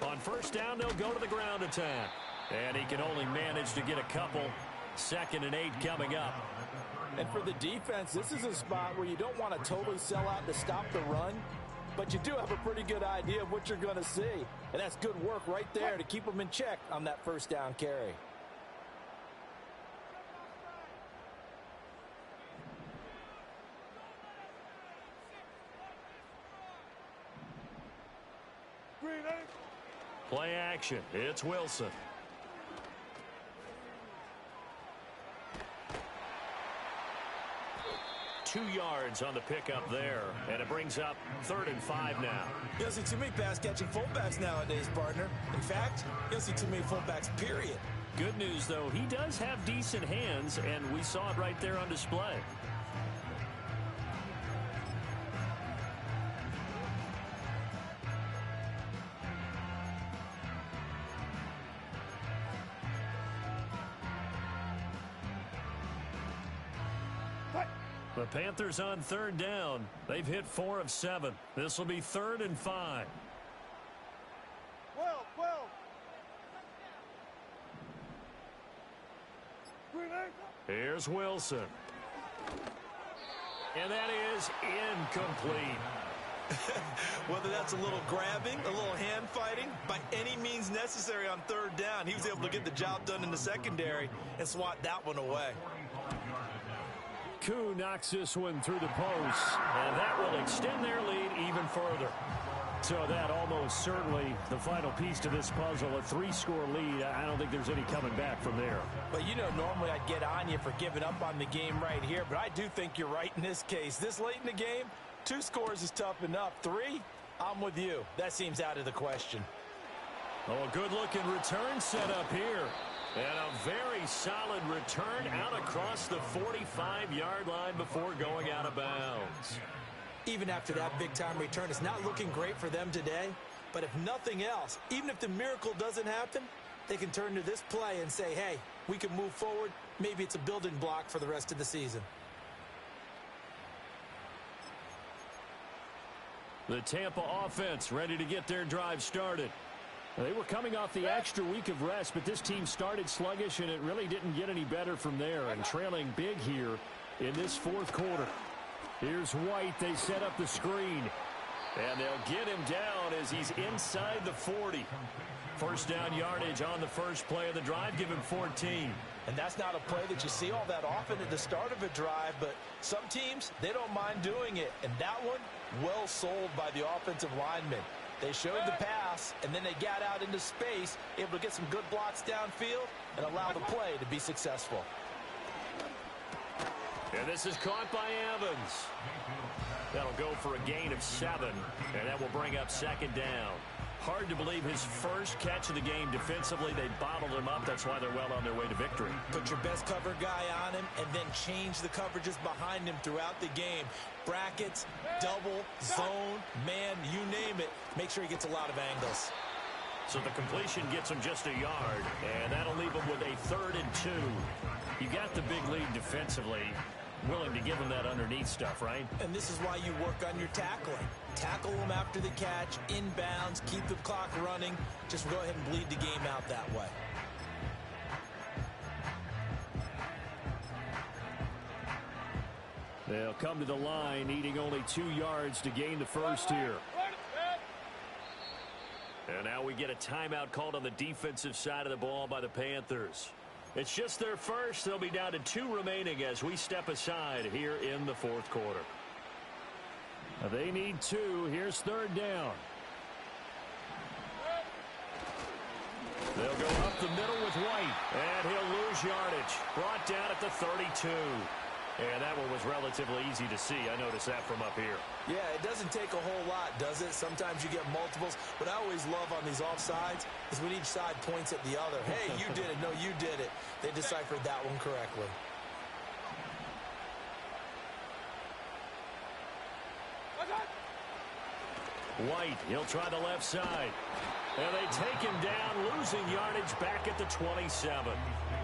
On first down, they'll go to the ground attack. And he can only manage to get a couple. 2nd and 8 coming up. And for the defense, this is a spot where you don't want to totally sell out to stop the run, but you do have a pretty good idea of what you're going to see. And that's good work right there to keep them in check on that first down carry. Play action. It's Wilson. Two yards on the pickup there, and it brings up 3rd and 5 now. You don't see too many pass-catching fullbacks nowadays, partner. In fact, you don't see too many fullbacks, period. Good news, though, he does have decent hands, and we saw it right there on display. The Panthers on 3rd down. They've hit 4 of 7. This will be 3rd and 5. Here's Wilson. And that is incomplete. Whether that's a little grabbing, a little hand fighting, by any means necessary on 3rd down, he was able to get the job done in the secondary and swat that one away. Koo knocks this one through the post, and that will extend their lead even further. So that almost certainly the final piece to this puzzle, a 3-score lead. I don't think there's any coming back from there. But you know, normally I'd get on you for giving up on the game right here, but I do think you're right in this case. This late in the game, 2 scores is tough enough. 3, I'm with you. That seems out of the question. Oh, a good-looking return set up here. And a very solid return out across the 45-yard line before going out of bounds. Even after that big-time return, it's not looking great for them today. But if nothing else, even if the miracle doesn't happen, they can turn to this play and say, hey, we can move forward. Maybe it's a building block for the rest of the season. The Tampa offense ready to get their drive started. They were coming off the extra week of rest, but this team started sluggish, and it really didn't get any better from there, and trailing big here in this 4th quarter. Here's White. They set up the screen, and they'll get him down as he's inside the 40. First down yardage on the first play of the drive, give him 14. And that's not a play that you see all that often at the start of a drive, but some teams, they don't mind doing it. And that one, well sold by the offensive lineman. They showed the pass, and then they got out into space, able to get some good blocks downfield and allow the play to be successful. And this is caught by Evans. That'll go for a gain of 7, and that will bring up 2nd down. Hard to believe his first catch of the game defensively. They bottled him up. That's why they're well on their way to victory. Put your best cover guy on him and then change the coverages behind him throughout the game. Brackets, double, zone, man, you name it. Make sure he gets a lot of angles. So the completion gets him just a yard, and that'll leave him with a 3rd and 2. You got the big lead defensively. Willing to give him that underneath stuff, right? And this is why you work on your tackling. Tackle them after the catch, inbounds, keep the clock running. Just go ahead and bleed the game out that way. They'll come to the line, needing only 2 yards to gain the first here. And now we get a timeout called on the defensive side of the ball by the Panthers. It's just their first. They'll be down to 2 remaining as we step aside here in the 4th quarter. They need 2. Here's 3rd down. They'll go up the middle with White, and he'll lose yardage. Brought down at the 32. And that one was relatively easy to see. I noticed that from up here. Yeah, it doesn't take a whole lot, does it? Sometimes you get multiples. What I always love on these offsides is when each side points at the other. Hey, you did it. No, you did it. They deciphered that one correctly. White, he'll try the left side. And they take him down, losing yardage back at the 27.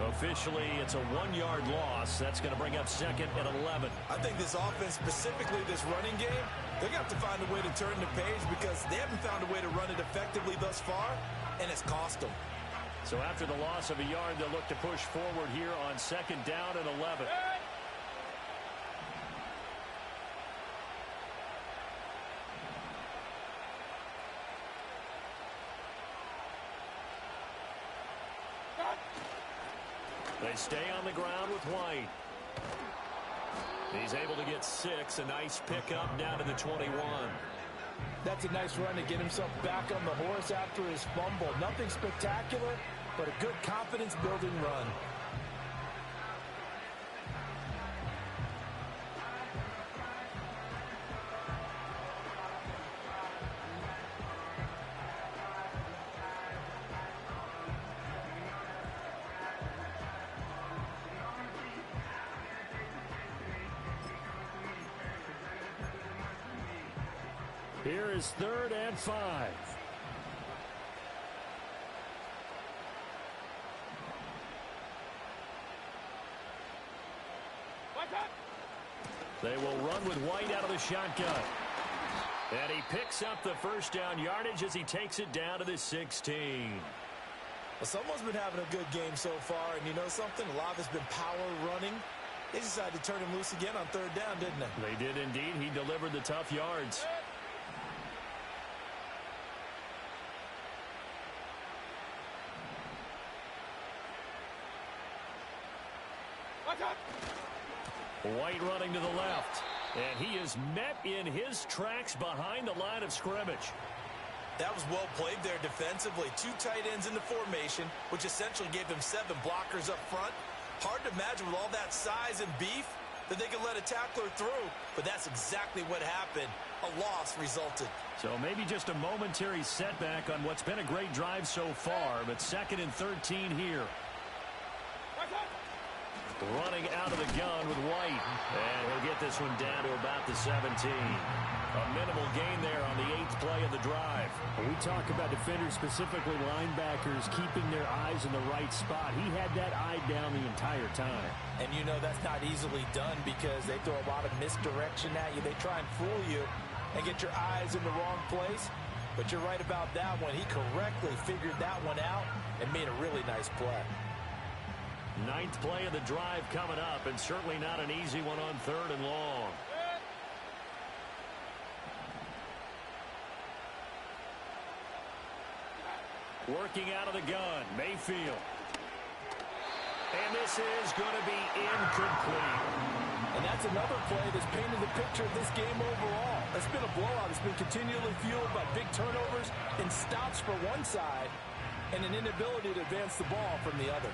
Officially, it's a 1-yard loss. That's going to bring up second and 11. I think this offense, specifically this running game, they're going to have to find a way to turn the page because they haven't found a way to run it effectively thus far, and it's cost them. So after the loss of a yard, they'll look to push forward here on second down and 11. They stay on the ground with White. He's able to get 6. A nice pickup down to the 21. That's a nice run to get himself back on the horse after his fumble. Nothing spectacular, but a good confidence-building run. Here is 3rd and 5. They will run with White out of the shotgun. And he picks up the first down yardage as he takes it down to the 16. Well, someone's been having a good game so far, and you know something? A lot has been power running. They decided to turn him loose again on 3rd down, didn't they? They did indeed. He delivered the tough yards. White running to the left. And he is met in his tracks behind the line of scrimmage. That was well played there defensively. 2 tight ends in the formation, which essentially gave them 7 blockers up front. Hard to imagine with all that size and beef that they could let a tackler through, but that's exactly what happened. A loss resulted. So maybe just a momentary setback on what's been a great drive so far, but 2nd and 13 here. Running out of the gun with White. And he'll get this one down to about the 17. A minimal gain there on the 8th play of the drive. When we talk about defenders, specifically linebackers, keeping their eyes in the right spot. He had that eye down the entire time. And you know that's not easily done because they throw a lot of misdirection at you. They try and fool you and get your eyes in the wrong place. But you're right about that one. He correctly figured that one out and made a really nice play. 9th play of the drive coming up, and certainly not an easy one on 3rd and long. Working out of the gun, Mayfield. And this is going to be incomplete. And that's another play that's painted the picture of this game overall. It's been a blowout. It's been continually fueled by big turnovers and stops for one side and an inability to advance the ball from the other.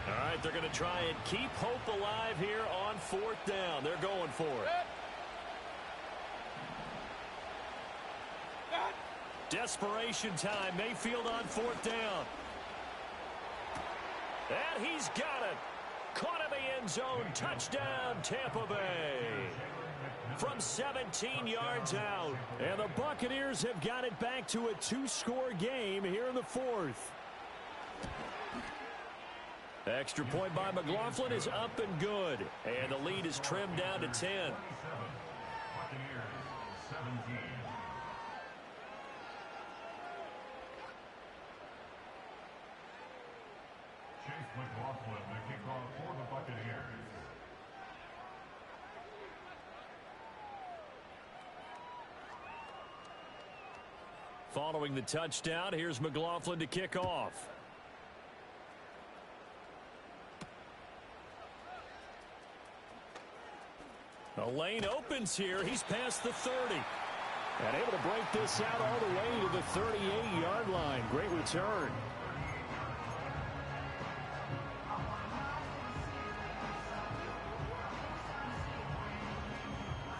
All right, they're going to try and keep hope alive here on 4th down. They're going for it. Desperation time. Mayfield on 4th down. And he's got it. Caught in the end zone. Touchdown, Tampa Bay. From 17 yards out. And the Buccaneers have got it back to a 2-score game here in the 4th. Extra point by McLaughlin is up and good. And the lead is trimmed down to 10. Buccaneers 17. Chase McLaughlin, the kickoff for the Buccaneers. Following the touchdown, here's McLaughlin to kick off. The lane opens here. He's past the 30. And able to break this out all the way to the 38-yard line. Great return.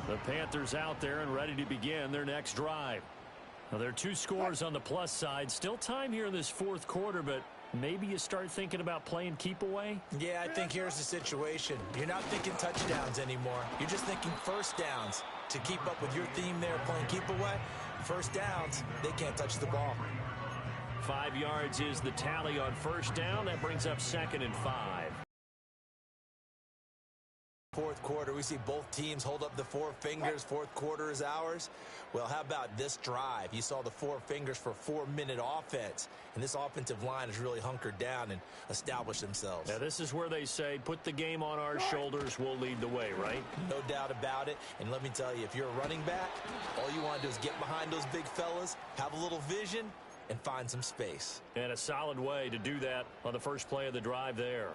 The Panthers out there and ready to begin their next drive. Well, there are two scores on the plus side. Still time here in this fourth quarter, but maybe you start thinking about playing keep away? Yeah, I think here's the situation. You're not thinking touchdowns anymore. You're just thinking first downs. To keep up with your theme there, playing keep away, first downs, they can't touch the ball. 5 yards is the tally on first down. That brings up 2nd and 5. Fourth quarter, we see both teams hold up the four fingers. Fourth quarter is ours. Well, how about this drive? You saw the four fingers for 4-minute offense, and this offensive line has really hunkered down and established themselves. Now, this is where they say, put the game on our shoulders, we'll lead the way, right? No doubt about it. And let me tell you, if you're a running back, all you want to do is get behind those big fellas, have a little vision, and find some space. And a solid way to do that on the first play of the drive there.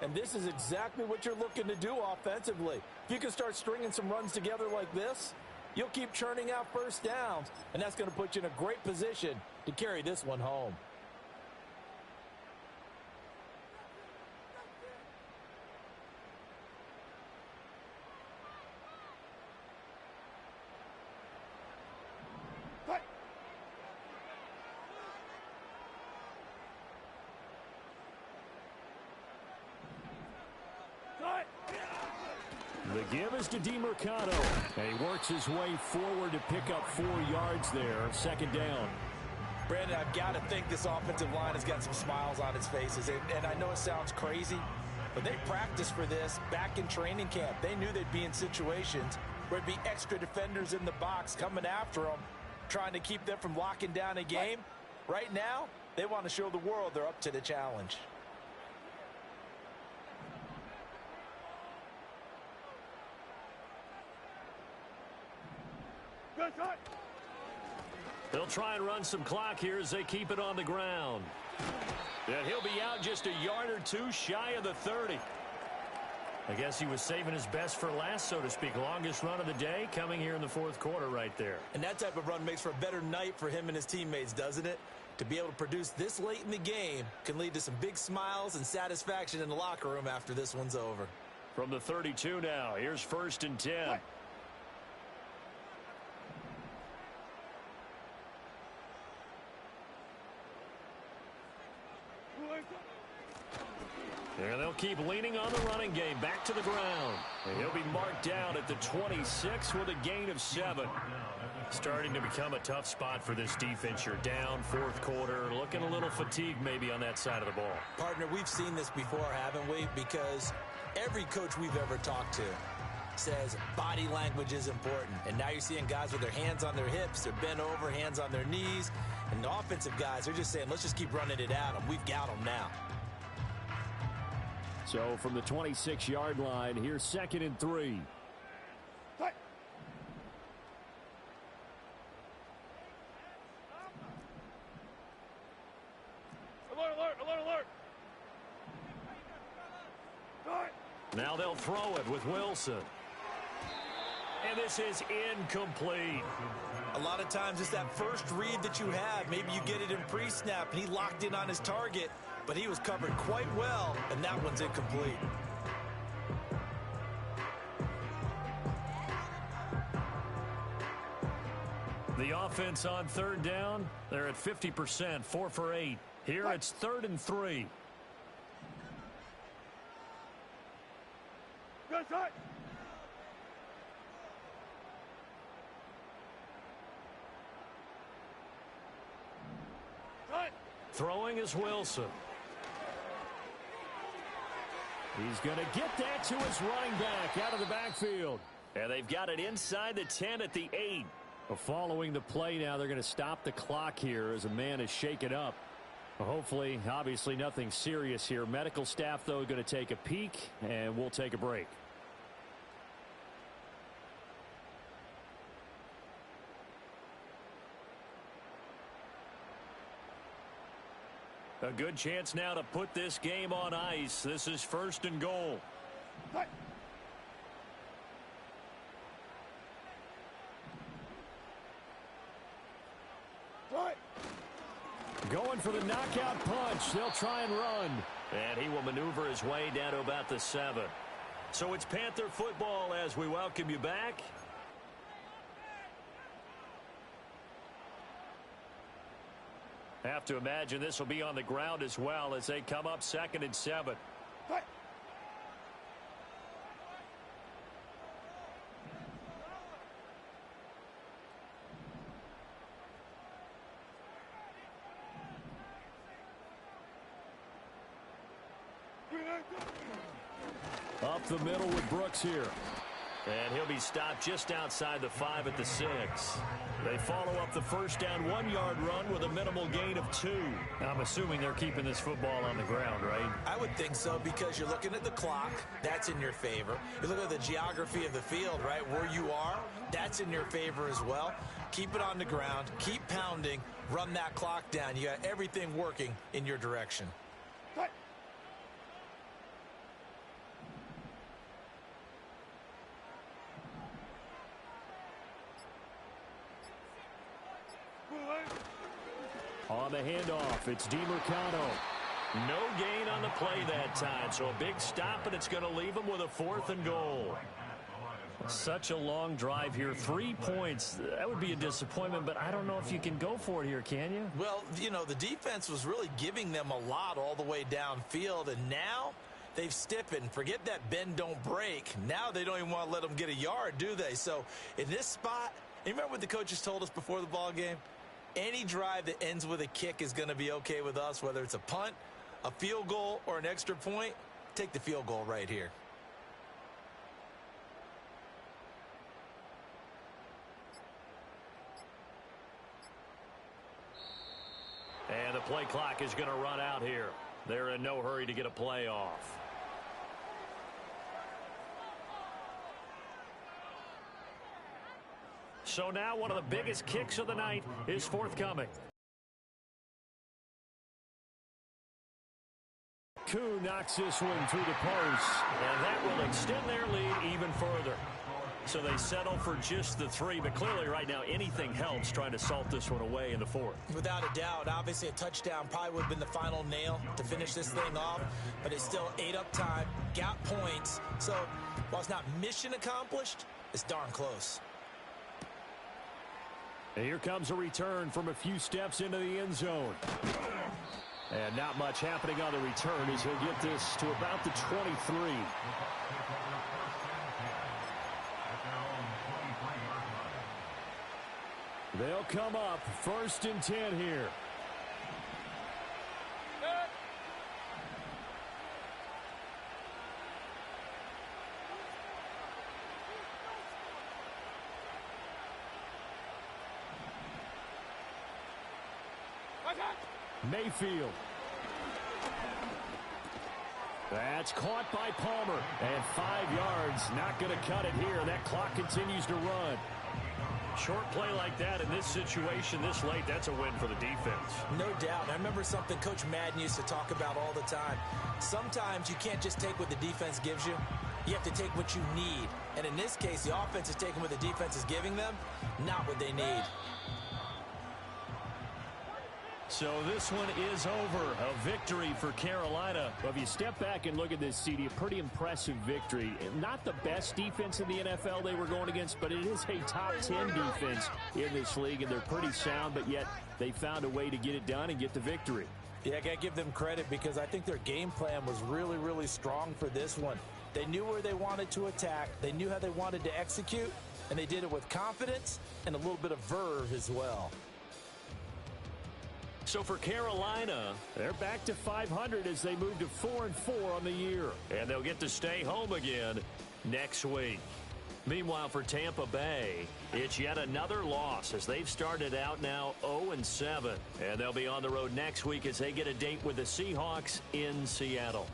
And this is exactly what you're looking to do offensively. If you can start stringing some runs together like this, you'll keep churning out first downs, and that's going to put you in a great position to carry this one home. The give is to DeMercado. And he works his way forward to pick up 4 yards there. 2nd down. Brandon, I've got to think this offensive line has got some smiles on its faces. And I know it sounds crazy, but they practiced for this back in training camp. They knew they'd be in situations where there'd be extra defenders in the box coming after them, trying to keep them from locking down a game. Right now, they want to show the world they're up to the challenge. They'll try and run some clock here as they keep it on the ground. And he'll be out just a yard or two shy of the 30. I guess he was saving his best for last, so to speak. Longest run of the day coming here in the fourth quarter right there. And that type of run makes for a better night for him and his teammates, doesn't it? To be able to produce this late in the game can lead to some big smiles and satisfaction in the locker room after this one's over. From the 32 now, here's 1st and 10. And they'll keep leaning on the running game. Back to the ground. And he'll be marked down at the 26 with a gain of 7. Starting to become a tough spot for this defense. You're down, fourth quarter. Looking a little fatigued maybe on that side of the ball. Partner, we've seen this before, haven't we? Because every coach we've ever talked to says body language is important. And now you're seeing guys with their hands on their hips. They're bent over, hands on their knees. And the offensive guys, they're just saying, let's just keep running it at them. We've got them now. So from the 26-yard line, here's 2nd and 3. Now they'll throw it with Wilson. And this is incomplete. A lot of times it's that first read that you have. Maybe you get it in pre-snap, and he locked in on his target, but he was covered quite well, and that one's incomplete. The offense on 3rd down, they're at 50%, 4 for 8. Here it's 3rd and 3. Throwing is Wilson. He's going to get that to his running back out of the backfield. And they've got it inside the 10 at the 8. Well, following the play now, they're going to stop the clock here as a man is shaken up. Well, hopefully, obviously nothing serious here. Medical staff, though, going to take a peek, and we'll take a break. A good chance now to put this game on ice. This is 1st and goal. Going for the knockout punch. They'll try and run. And he will maneuver his way down to about the 7. So it's Panther football as we welcome you back. Have to imagine this will be on the ground as well as they come up 2nd and 7. Up the middle with Brooks here. And he'll be stopped just outside the 5 at the 6. They follow up the first down 1-yard run with a minimal gain of 2. I'm assuming they're keeping this football on the ground, right? I would think so, because you're looking at the clock. That's in your favor. You look at the geography of the field, right? Where you are, that's in your favor as well. Keep it on the ground. Keep pounding. Run that clock down. You got everything working in your direction. On the handoff, it's DiMercado. No gain on the play that time, so a big stop, and it's going to leave them with a 4th and goal. Such a long drive here. 3 points. That would be a disappointment, but I don't know if you can go for it here, can you? Well, you know, the defense was really giving them a lot all the way downfield, and now they've stiffened. Forget that bend, don't break. Now they don't even want to let them get a yard, do they? So in this spot, you remember what the coaches told us before the ball game? Any drive that ends with a kick is going to be okay with us, whether it's a punt, a field goal, or an extra point. Take the field goal right here. And the play clock is going to run out here. They're in no hurry to get a play off. So now one of the biggest kicks of the night is forthcoming. Koo knocks this one through the post. And that will extend their lead even further. So they settle for just the 3, but clearly right now anything helps trying to salt this one away in the 4th. Without a doubt, obviously a touchdown probably would have been the final nail to finish this thing off, but it's still ate up time, got points. So while it's not mission accomplished, it's darn close. And here comes a return from a few steps into the end zone. And not much happening on the return as he'll get this to about the 23. They'll come up 1st and 10 here. Mayfield. That's caught by Palmer. And 5 yards. Not going to cut it here. That clock continues to run. Short play like that in this situation this late, that's a win for the defense. No doubt. I remember something Coach Madden used to talk about all the time. Sometimes you can't just take what the defense gives you. You have to take what you need. And in this case, the offense is taking what the defense is giving them, not what they need. So this one is over. A victory for Carolina. Well, if you step back and look at this, CD, a pretty impressive victory. Not the best defense in the NFL they were going against, but it is a top 10 defense in this league, and they're pretty sound, but yet they found a way to get it done and get the victory. Yeah, I got to give them credit because I think their game plan was really, really strong for this one. They knew where they wanted to attack. They knew how they wanted to execute, and they did it with confidence and a little bit of verve as well. So for Carolina, they're back to 500 as they move to 4-4 on the year. And they'll get to stay home again next week. Meanwhile, for Tampa Bay, it's yet another loss as they've started out now 0-7. And they'll be on the road next week as they get a date with the Seahawks in Seattle.